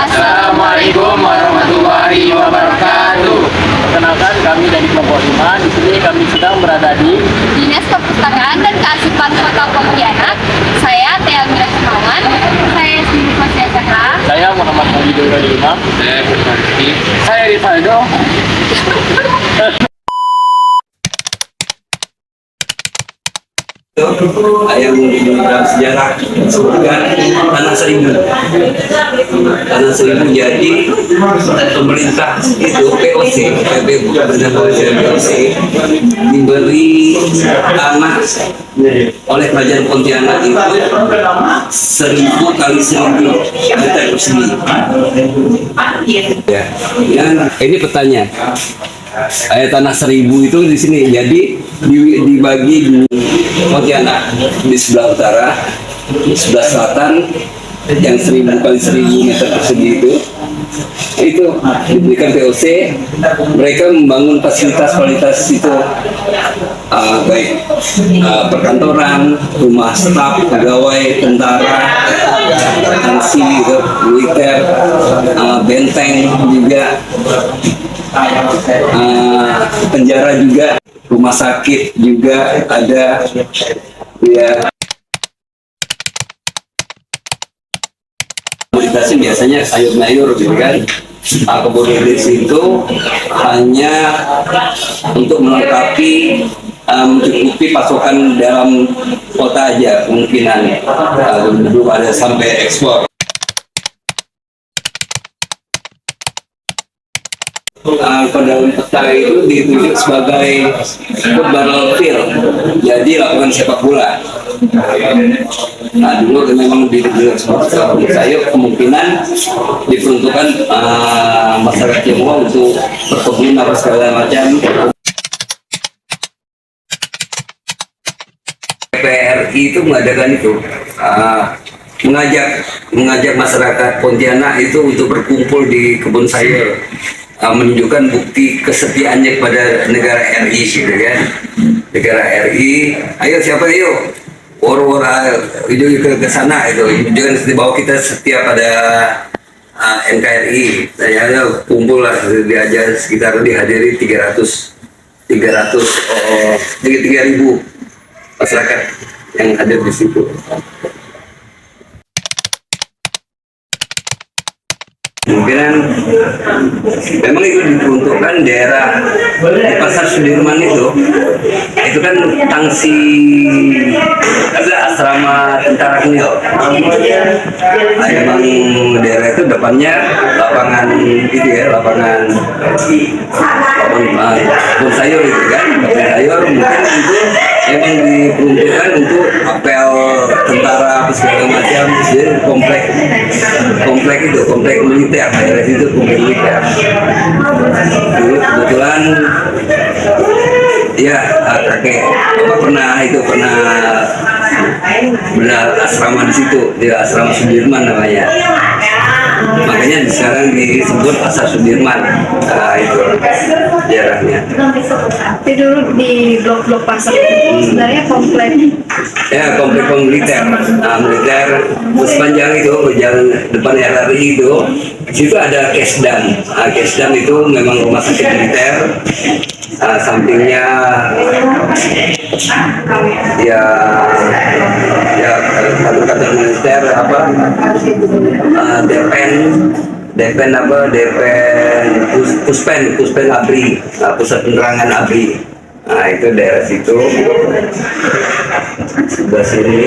Assalamualaikum warahmatullahi wabarakatuh. Perkenalkan, kami dari kelompok 5. Di sini kami sedang berada di Dinas Perpustakaan dan Kearsipan Kota Pontianak. Saya Tia Mira Semawan. Saya Siti Fasya Cakra. saya Muhammad Majidur Imam. Saya Firmanski. Saya Rivaldo. Yang dalam sejarah disebutkan Tanah Seribu. Tanah Seribu jadi pemerintah itu POC, POC diberi tanah oleh Kerajaan Pontianak itu 1000 kali 1000 meter persegi. Ya, ini petanya. Tanah Seribu itu di sini, jadi dibagi Pontianak di sebelah utara, di sebelah selatan yang 1000 kali 1000 meter persegi itu diberikan POC. Mereka membangun fasilitas itu, baik perkantoran, rumah staf, pegawai, tentara, tansi, militer, benteng juga. Penjara juga, rumah sakit juga ada, ya. Komoditasnya biasanya sayur-mayur gitu kan. Komoditas itu hanya untuk melengkapi, mencukupi pasokan dalam kota aja kemungkinan, belum ada sampai ekspor. Pada peta itu ditunjuk sebagai battlefield, jadi lapangan sepak bola. Nah, dulu memang ditunjuk sebagai saya kemungkinan diperuntukkan masyarakat Tionghoa untuk perkebunan apa segala macam. PRI itu mengadakan itu, mengajak masyarakat Pontianak itu untuk berkumpul di kebun sayur, menunjukkan bukti kesetiaannya kepada negara RI gitu kan. Negara RI, ayo siapa yuk, itu ke sana itu, menunjukkan bahwa kita setia pada NKRI. Saya kumpul lah, diajar sekitar dihadiri 3.000 masyarakat yang hadir di situ. Kemungkinan memang itu diperuntukkan daerah di Pasar Sudirman itu kan tangsi, ada asrama tentara Kenyal. Memang daerah itu depannya lapangan itu ya, lapangan kebun sayur itu kan, kebun sayur. Mungkin itu memang diperuntukkan untuk apel tentara segala macam. Jadi komplek militer, daerah itu komplek militer. Dulu kebetulan ya kakek pernah benar asrama di situ, di asrama Sudirman namanya. Makanya sekarang disebut Pasar Sudirman. Nah, itu daerahnya. Tapi dulu di blok-blok pasar itu sebenarnya komplek. Ya, komplek militer. Militer sepanjang itu, jalan depan RRI itu, di situ ada Kesdan. Kesdan itu memang rumah sakit militer. Sampingnya ya kantor militer Puspen ABRI, pusat penerangan ABRI. Nah, itu daerah situ. Sebelah sini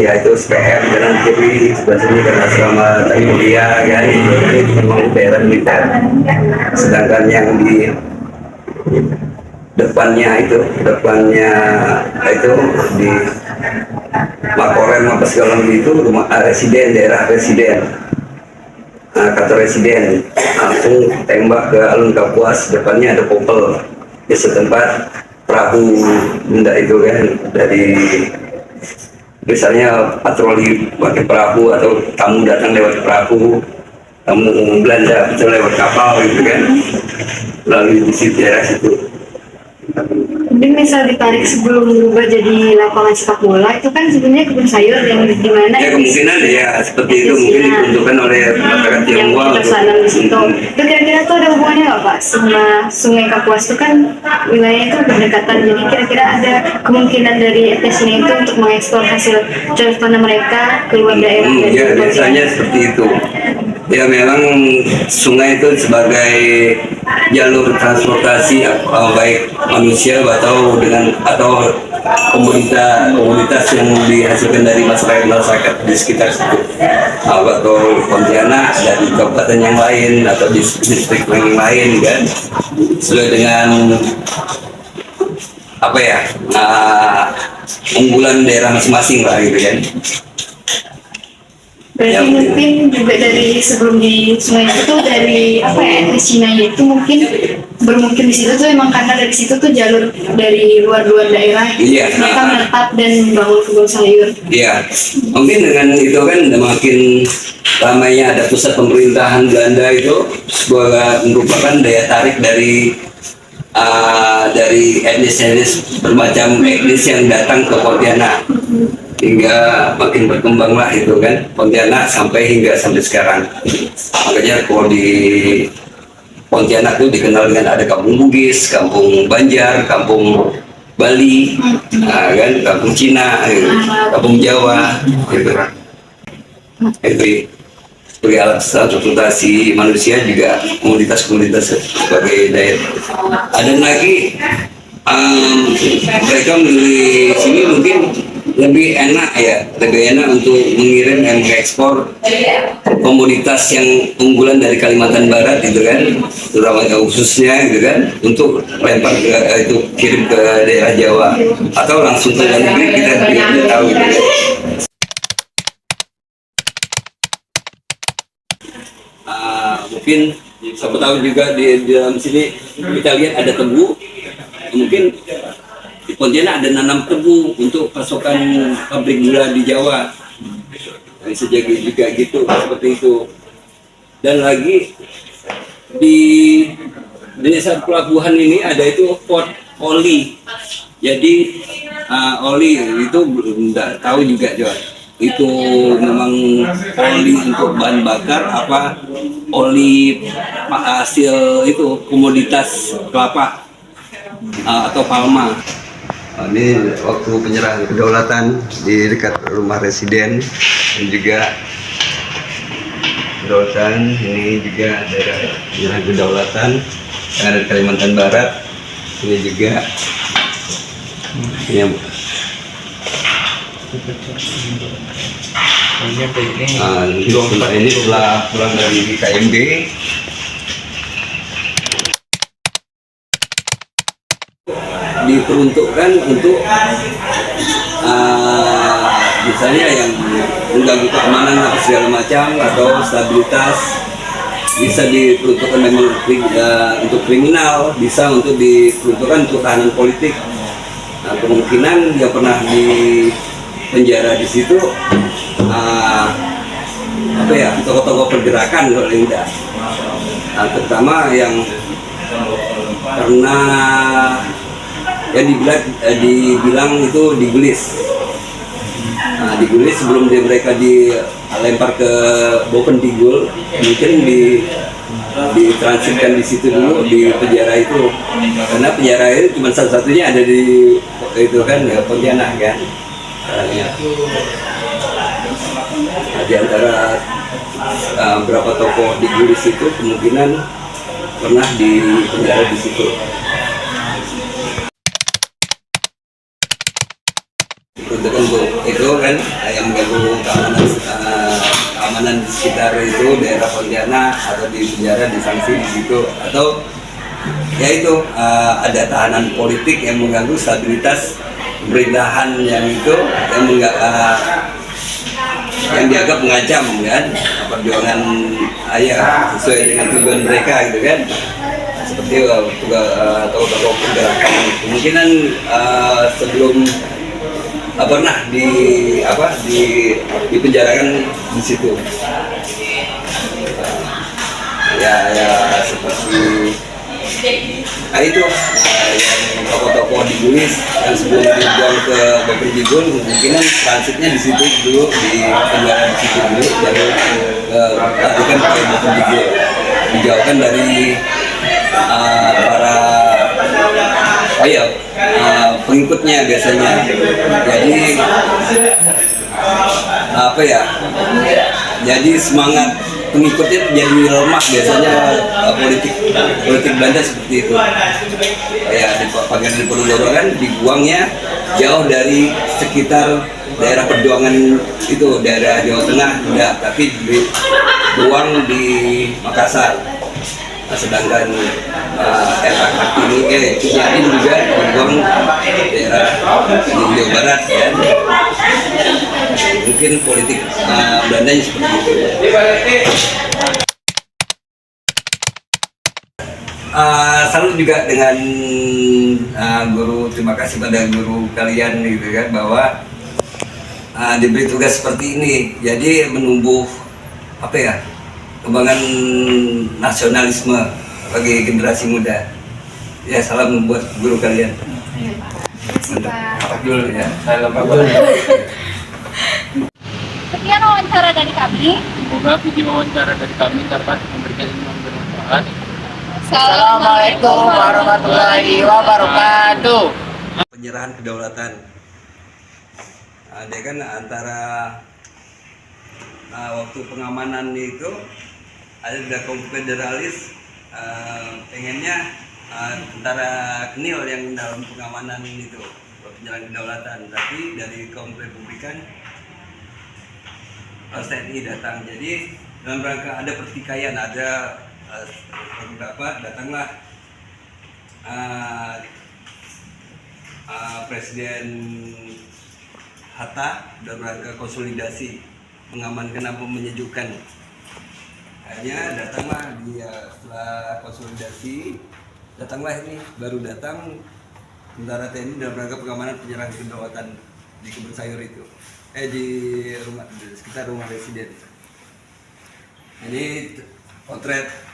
yaitu SPM, kanan kiri. Sebelah sini kan asrama Tari Mulia kan, itu memang daerah militer. Sedangkan yang di depannya itu di Makorem apa segala macam itu rumah residen, daerah residen. Kantor residen, langsung tembak ke Alun Kapuas, depannya ada Popel di setempat perahu benda itu kan, dari misalnya patroli pakai perahu atau tamu datang lewat perahu, tamu Belanda bisa lewat kapal gitu kan, lalu di situ daerah situ. mungkin misal ditarik sebelum berubah jadi lapangan sepak bola itu kan sebenarnya kebun sayur yang di mana Ya kemungkinan ya seperti itu mungkin diperuntukkan oleh masyarakat yang Tionghoa. kita tanam di situ. Itu kira-kira tuh ada hubungannya nggak Pak? Sama Sungai Kapuas itu kan wilayahnya itu berdekatan, jadi kira-kira ada kemungkinan dari etnisnya itu untuk mengekspor hasil cocok tanam mereka keluar daerah dari Ya Pontianak. biasanya seperti itu. Ya memang sungai itu sebagai jalur transportasi baik manusia atau komunitas yang dihasilkan dari masyarakat di sekitar situ, atau Pontianak dari kabupaten yang lain atau distrik yang lain kan, sesuai dengan apa ya unggulan daerah masing-masing lah gitu kan. Berarti mungkin juga dari sebelum di sungai itu tuh dari apa ya, etnis Cina itu mungkin bermukim di situ tuh emang karena dari situ tuh jalur dari luar-luar daerah Iya. mereka menetap dan membangun kebun sayur. Ya, mungkin dengan itu kan makin ramainya ada pusat pemerintahan Belanda itu merupakan daya tarik dari etnis bermacam etnis yang datang ke Pontianak, hingga makin berkembanglah itu kan Pontianak sampai sekarang. Makanya kalau di Pontianak itu dikenal dengan ada kampung Bugis, kampung Banjar, kampung Bali, kan, kampung Cina, kampung Jawa, gitu. Itu sebagai alat transportasi manusia juga komunitas-komunitas sebagai daya. Ada lagi mereka memilih sini mungkin lebih enak untuk mengirim dan mengekspor komunitas yang unggulan dari Kalimantan Barat gitu kan, terutama khususnya gitu kan, untuk lempar itu kirim ke daerah Jawa atau langsung ke dalam negeri kita tidak tahu gitu kan. Mungkin siapa tahu juga di dalam sini kita lihat ada tebu, mungkin di Pontianak ada nanam tebu untuk pasokan pabrik gula di Jawa. Bisa jadi juga gitu seperti itu. Dan lagi di desa pelabuhan ini ada itu Port Oli. Jadi oli itu belum tahu juga John. Itu memang oli untuk bahan bakar apa oli hasil itu komoditas kelapa atau palma. Ini waktu penyerahan kedaulatan di dekat rumah residen dan juga kedaulatan ini juga daerah penyerahan kedaulatan yang ada di Kalimantan Barat. Ini juga ini setelah pulang dari KMB diperuntukkan untuk misalnya yang mengganggu keamanan atau segala macam atau stabilitas, bisa diperuntukkan memang untuk kriminal, bisa untuk diperuntukkan untuk tahanan politik. Nah, kemungkinan yang pernah di penjara di situ tokoh-tokoh pergerakan kalau tidak, terutama yang karena dibilang itu digelis. Digelis sebelum mereka dilempar ke Bovendigul, mungkin ditransitkan di situ dulu di penjara itu, karena penjara itu cuma satu-satunya ada di itu kan ya, Pontianak kan. Di antara berapa tokoh digelis itu kemungkinan pernah di penjara di situ. Itu kan yang mengganggu keamanan di sekitar itu daerah Pontianak atau di penjara disanksi di situ, atau ya itu ada tahanan politik yang mengganggu stabilitas pemerintahan yang itu yang dianggap mengancam kan perjuangan sesuai dengan tujuan mereka gitu kan, seperti tokoh pergerakan. Kemungkinan sebelum pernah dipenjarakan di situ. Ya seperti Nah itu yang toko-toko di Bulis yang sebelum dibuang ke Bapur Jigun, kemungkinan transitnya di situ dulu, di penjara di situ dulu, baru dilanjutkan ke Bapur Jigun, dijauhkan dari para pengikutnya biasanya. Jadi apa ya? Jadi semangat pengikutnya jadi lemah biasanya. Politik Belanda seperti itu. Ya di Pangeran Diponegoro kan dibuangnya jauh dari sekitar daerah perjuangan itu, daerah Jawa Tengah tidak, tapi dibuang di Makassar. Nah, sedangkan era Kartini juga dibuang daerah di Jawa Barat ya. Mungkin politik Belandanya seperti itu. Salut juga dengan guru, terima kasih pada guru kalian gitu kan, bahwa diberi tugas seperti ini, jadi menumbuh apa ya, kembangan nasionalisme bagi generasi muda. Ya, salam buat guru kalian. Pak Abdul ya, salam Pak Abdul. Sekian wawancara dari kami. Semoga video wawancara dari kami dapat memberikan ilmu yang bermanfaat. Assalamualaikum warahmatullahi wabarakatuh. Penyerahan kedaulatan. Dia kan antara waktu pengamanan itu ada konfederalis, pengennya tentara Knil yang dalam pengamanan itu penyerahan kedaulatan, tapi dari kaum Republikan TNI datang. Jadi dalam rangka ada pertikaian, ada beberapa datanglah Presiden Hatta dalam rangka konsolidasi mengamankan apa menyejukkan. Akhirnya datanglah dia, setelah konsolidasi datanglah ini, baru datang tentara TNI dalam rangka pengamanan penyerahan kedaulatan di Kebun Sayur itu, di rumah, di sekitar rumah presiden. Ini potret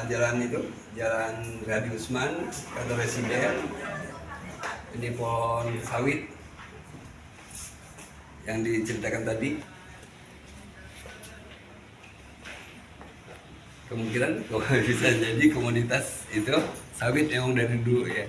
jalan itu, jalan Radi Usman, kantor residen, ini pohon sawit yang diceritakan tadi. Kemungkinan bisa jadi komunitas itu sawit yang dari dulu ya.